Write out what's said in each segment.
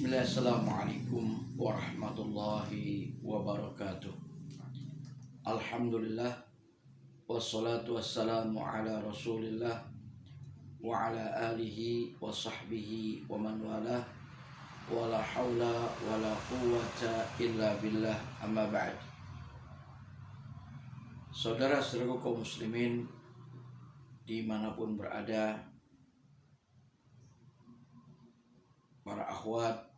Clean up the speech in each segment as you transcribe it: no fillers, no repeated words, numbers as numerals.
Bismillah, assalamualaikum warahmatullahi wabarakatuh. Alhamdulillah, wassalatu wassalamu ala rasulillah wa ala alihi wa sahbihi wa man wala wa la hawla wa la quwwata illa billah, amma ba'd. Saudara-saudaraku kaum muslimin dimanapun berada, para akhwat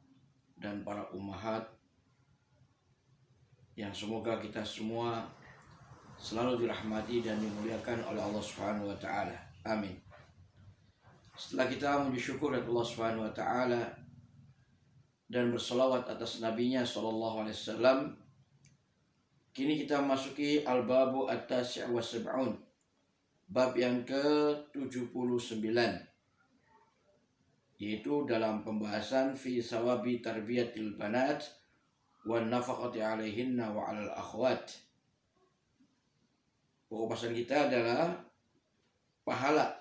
dan para ummahat, yang semoga kita semua selalu dirahmati dan dimuliakan oleh Allah Subhanahu wa taala. Amin. Setelah kita memuji syukur kepada Allah Subhanahu wa taala dan berselawat atas nabinya sallallahu alaihi wasallam, kini kita memasuki al-babu at-tasi' wa sab'un, bab yang ke-79, yaitu dalam pembahasan fi sawabi tarbiyatil banat wa nafaqati alaihinna wa alal akhwat. Pokok bahasan kita adalah pahala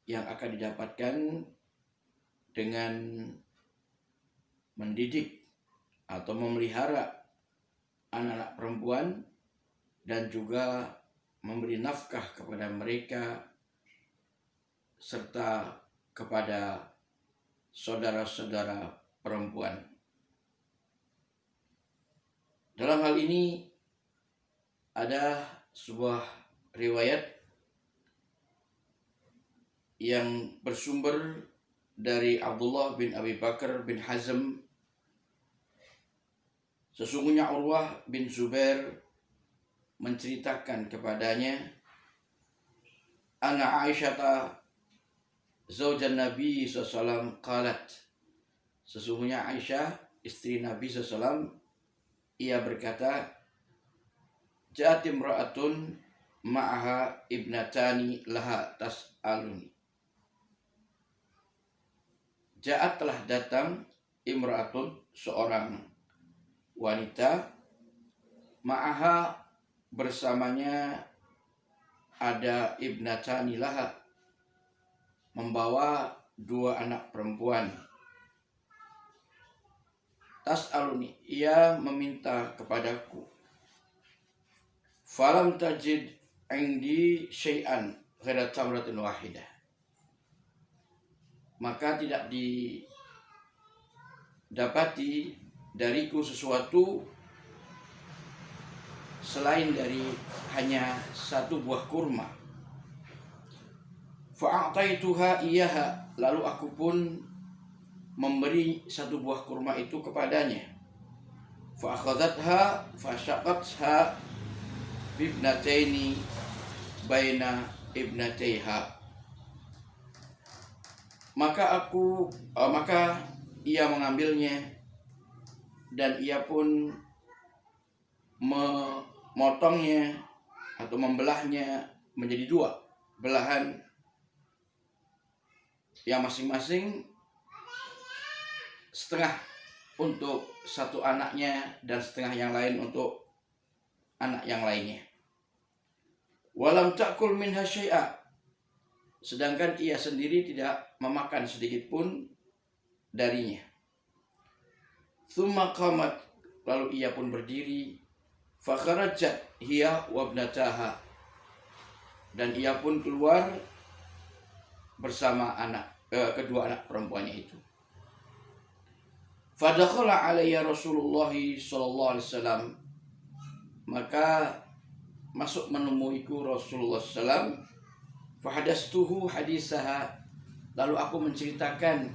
yang akan didapatkan dengan mendidik atau memelihara anak-anak perempuan dan juga memberi nafkah kepada mereka serta kepada saudara-saudara perempuan. Dalam hal ini ada sebuah riwayat yang bersumber dari Abdullah bin Abi Bakar bin Hazm. Sesungguhnya Urwah bin Zubair menceritakan kepadanya, Ana Aisyata Zaujan Nabi SAW qalat, sesungguhnya Aisyah istri Nabi SAW, ia berkata, Ja'at imra'atun ma'aha ibnatani laha tas'aluni. Ja'at telah datang imra'atun, seorang wanita, ma'aha bersamanya ada ibnatani laha, membawa dua anak perempuan. Tas'aluni, ia meminta kepadaku. Falam tajid indi syai'an ghaira tamratin wahidah. Maka tidak didapati dariku sesuatu selain dari hanya satu buah kurma. Fa'ataituha iyaha, lalu aku pun memberi satu buah kurma itu kepadanya. Fa'akhadhatha fasyaqatha bibnataini baina ibnataiha. Maka ia mengambilnya dan ia pun memotongnya atau membelahnya menjadi dua belahan yang masing-masing setengah untuk satu anaknya dan setengah yang lain untuk anak yang lainnya. Walam ta'kul minha syai'a, sedangkan ia sendiri tidak memakan sedikit pun darinya. Tsumma qamat, lalu ia pun berdiri. Fakharajat hiya wa ibnataha, dan ia pun keluar bersama kedua anak perempuannya itu. Fadakhala alayya Rasulullah sallallahu alaihi wasallam, maka masuk menemuiku Rasulullah sallam. Fahadastuhu hadisaha, lalu aku menceritakan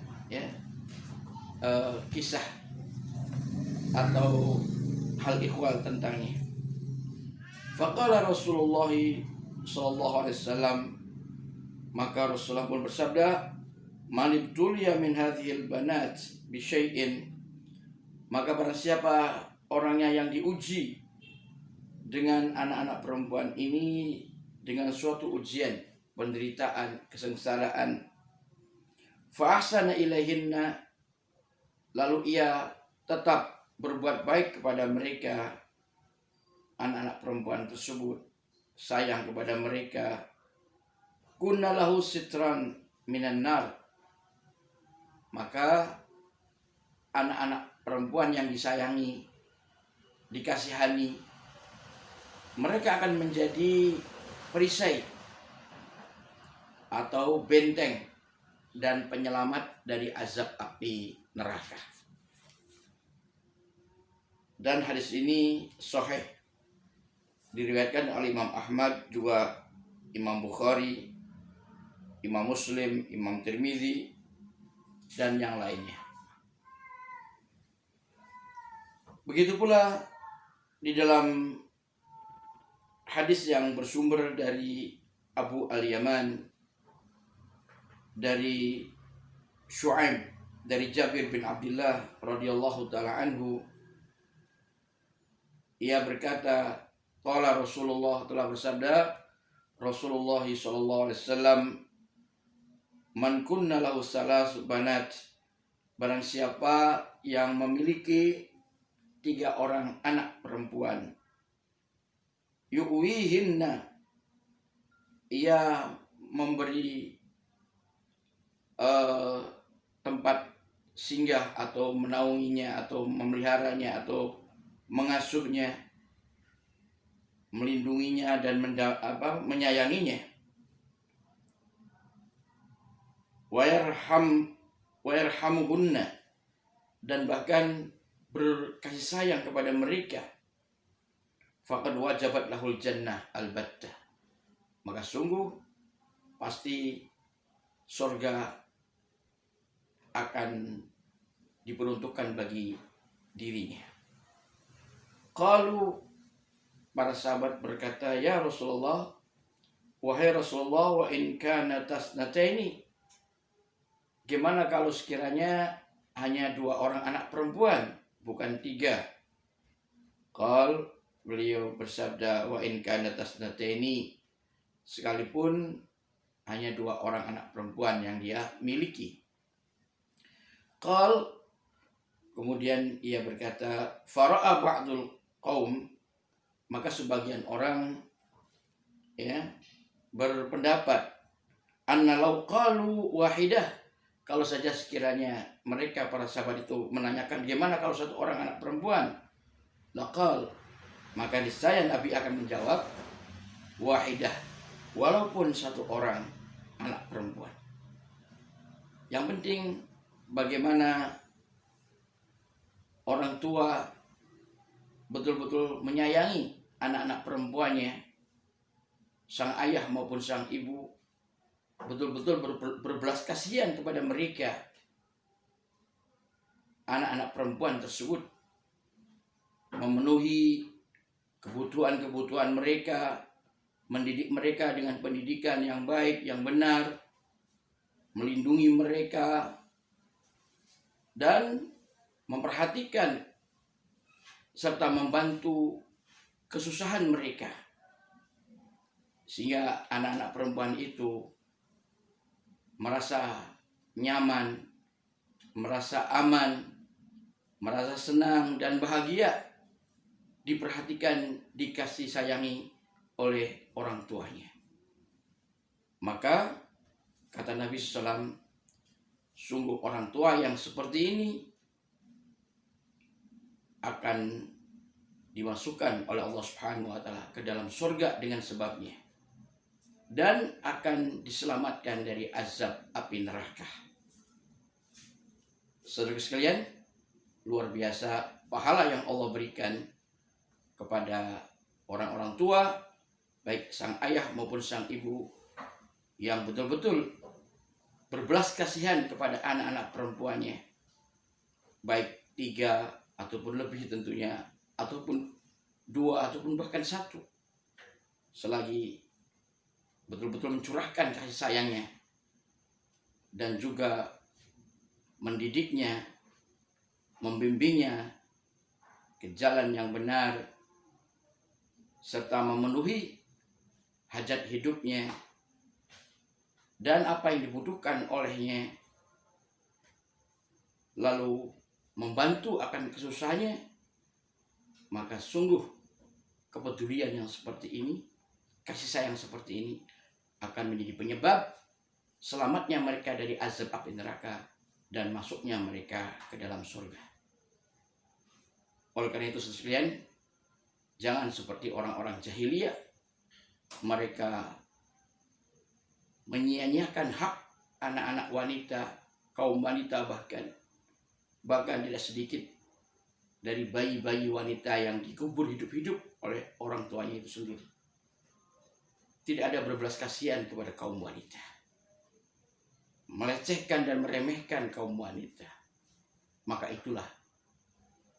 kisah atau hal ikhwal tentangnya. Faqala Rasulullah sallallahu alaihi wasallam, maka Rasulullah pun bersabda, Man ibtuliya min hadhil banat bi syai'in, maka barang siapa orangnya yang diuji dengan anak-anak perempuan ini dengan suatu ujian, penderitaan, kesengsaraan, fa ahsana ilaihinna, lalu ia tetap berbuat baik kepada mereka, anak-anak perempuan tersebut, sayang kepada mereka, kunna lahu sitran minan nar, maka anak-anak perempuan yang disayangi, dikasihani, mereka akan menjadi perisai atau benteng dan penyelamat dari azab api neraka. Dan hadis ini sahih, diriwayatkan oleh Imam Ahmad, juga Imam Bukhari, Imam Muslim, Imam Tirmizi, dan yang lainnya. Begitu pula di dalam hadis yang bersumber dari Abu Al-Yaman, dari Syu'aib, dari Jabir bin Abdullah radhiyallahu taala anhu, ia berkata, qala Rasulullah, telah bersabda Rasulullah sallallahu alaihi wasallam, man kunna lahu salas banat, barang siapa yang memiliki 3 orang anak perempuan, yu'wihinna, ia memberi tempat singgah atau menaunginya atau memeliharanya atau mengasuhnya, melindunginya dan menyayanginya. Wayarhamuhunna, dan bahkan berkasih sayang kepada mereka. Faqad wajabat lahul jannah albattah, maka sungguh pasti surga akan diperuntukkan bagi dirinya. Qalu, para sahabat berkata, ya Rasulullah, wahai Rasulullah, wa in kana tasnataini, gimana kalau sekiranya hanya 2 orang anak perempuan, bukan 3? Qal, beliau bersabda, wa in kana tasnataini, sekalipun hanya 2 orang anak perempuan yang dia miliki. Qal, kemudian ia berkata, fara'a ba'dul qaum, maka sebagian orang berpendapat, anna law qalu wahidah, kalau saja sekiranya mereka para sahabat itu menanyakan gimana kalau 1 orang anak perempuan, laqal, maka niscaya Nabi akan menjawab wahidah, walaupun 1 orang anak perempuan. Yang penting bagaimana orang tua betul-betul menyayangi anak-anak perempuannya, sang ayah maupun sang ibu betul-betul berbelas kasihan kepada mereka, anak-anak perempuan tersebut, memenuhi kebutuhan-kebutuhan mereka, mendidik mereka dengan pendidikan yang baik, yang benar, melindungi mereka, dan memperhatikan serta membantu kesusahan mereka, sehingga anak-anak perempuan itu merasa nyaman, merasa aman, merasa senang dan bahagia, diperhatikan, dikasih sayangi oleh orang tuanya. Maka kata Nabi SAW, sungguh orang tua yang seperti ini akan dimasukkan oleh Allah Subhanahu wa taala ke dalam surga dengan sebabnya, dan akan diselamatkan dari azab api neraka. Saudara sekalian, luar biasa pahala yang Allah berikan kepada orang-orang tua, baik sang ayah maupun sang ibu, yang betul-betul berbelas kasihan kepada anak-anak perempuannya, baik 3 ataupun lebih tentunya, ataupun 2 ataupun bahkan 1, selagi betul-betul mencurahkan kasih sayangnya dan juga mendidiknya, membimbingnya ke jalan yang benar, serta memenuhi hajat hidupnya dan apa yang dibutuhkan olehnya, lalu membantu akan kesusahannya, maka sungguh kepedulian yang seperti ini, kasih sayang seperti ini akan menjadi penyebab selamatnya mereka dari azab api neraka dan masuknya mereka ke dalam surga. Oleh karena itu sekalian, jangan seperti orang-orang jahiliyah, mereka menyia-nyiakan hak anak-anak wanita, kaum wanita, bahkan tidak sedikit dari bayi-bayi wanita yang dikubur hidup-hidup oleh orang tuanya itu sendiri. Tidak ada berbelas kasihan kepada kaum wanita, melecehkan dan meremehkan kaum wanita. Maka itulah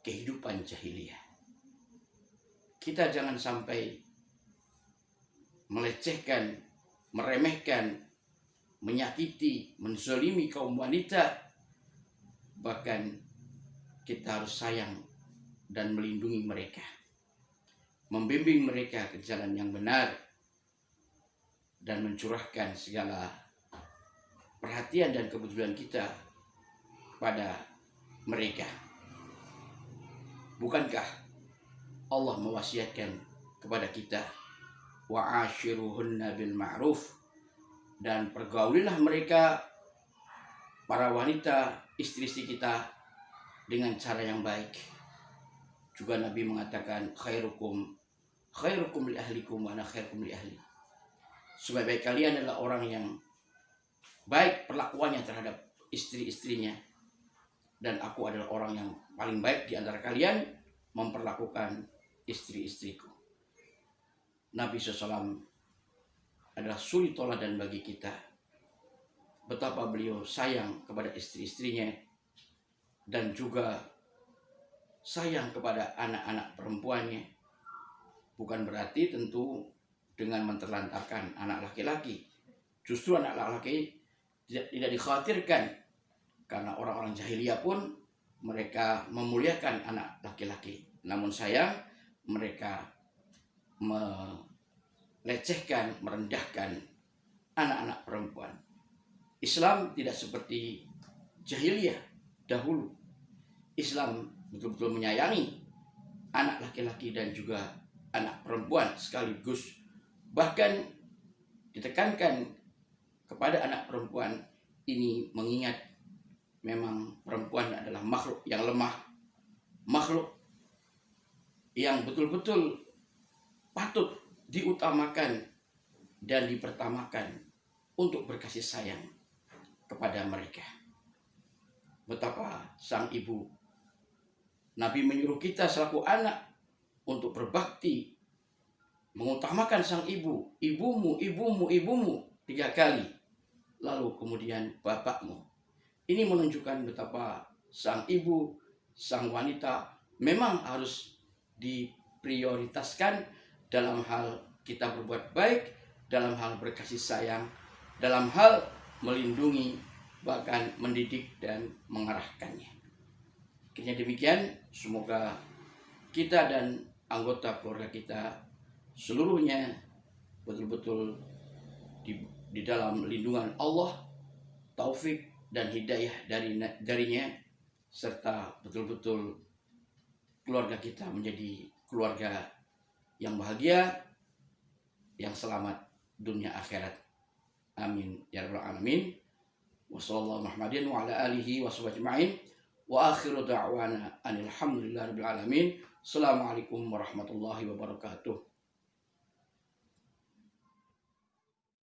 kehidupan jahiliyah. Kita jangan sampai melecehkan, meremehkan, menyakiti, menzalimi kaum wanita. Bahkan kita harus sayang dan melindungi mereka, membimbing mereka ke jalan yang benar, dan mencurahkan segala perhatian dan kepedulian kita kepada mereka. Bukankah Allah mewasiatkan kepada kita, wa'ashiruhunna bil ma'ruf, dan pergaulilah mereka, para wanita, istri-istri kita, dengan cara yang baik. Juga Nabi mengatakan, khairukum li ahlikum wa ana khairukum li ahli. Sebaik-baik kalian adalah orang yang baik perlakuannya terhadap istri-istrinya, dan aku adalah orang yang paling baik di antara kalian memperlakukan istri-istriku. Nabi SAW adalah suri toladan bagi kita. Betapa beliau sayang kepada istri-istrinya, dan juga sayang kepada anak-anak perempuannya. Bukan berarti tentu dengan menterlantarkan anak laki-laki. Justru anak laki-laki tidak dikhawatirkan, karena orang-orang jahiliyah pun mereka memuliakan anak laki-laki. Namun sayang, mereka melecehkan, merendahkan anak-anak perempuan. Islam tidak seperti jahiliyah dahulu. Islam betul-betul menyayangi anak laki-laki dan juga anak perempuan sekaligus. Bahkan ditekankan kepada anak perempuan ini, mengingat memang perempuan adalah makhluk yang lemah, makhluk yang betul-betul patut diutamakan dan dipertamakan untuk berkasih sayang kepada mereka. Betapa sang ibu, Nabi menyuruh kita selaku anak untuk berbakti, mengutamakan sang ibu, ibumu, 3 kali, lalu kemudian bapakmu. Ini menunjukkan betapa sang ibu, sang wanita memang harus diprioritaskan dalam hal kita berbuat baik, dalam hal berkasih sayang, dalam hal melindungi, bahkan mendidik dan mengarahkannya. Akhirnya demikian, semoga kita dan anggota keluarga kita seluruhnya betul-betul di dalam lindungan Allah, taufik dan hidayah darinya, serta betul-betul keluarga kita menjadi keluarga yang bahagia, yang selamat dunia akhirat. Amin ya rabbal alamin. Wassallallahu Muhammadin wa ala alihi wa sahbihi ajma'in. Wa akhiru da'wana anil hamdulillahi rabbil alamin. Assalamualaikum warahmatullahi wabarakatuh.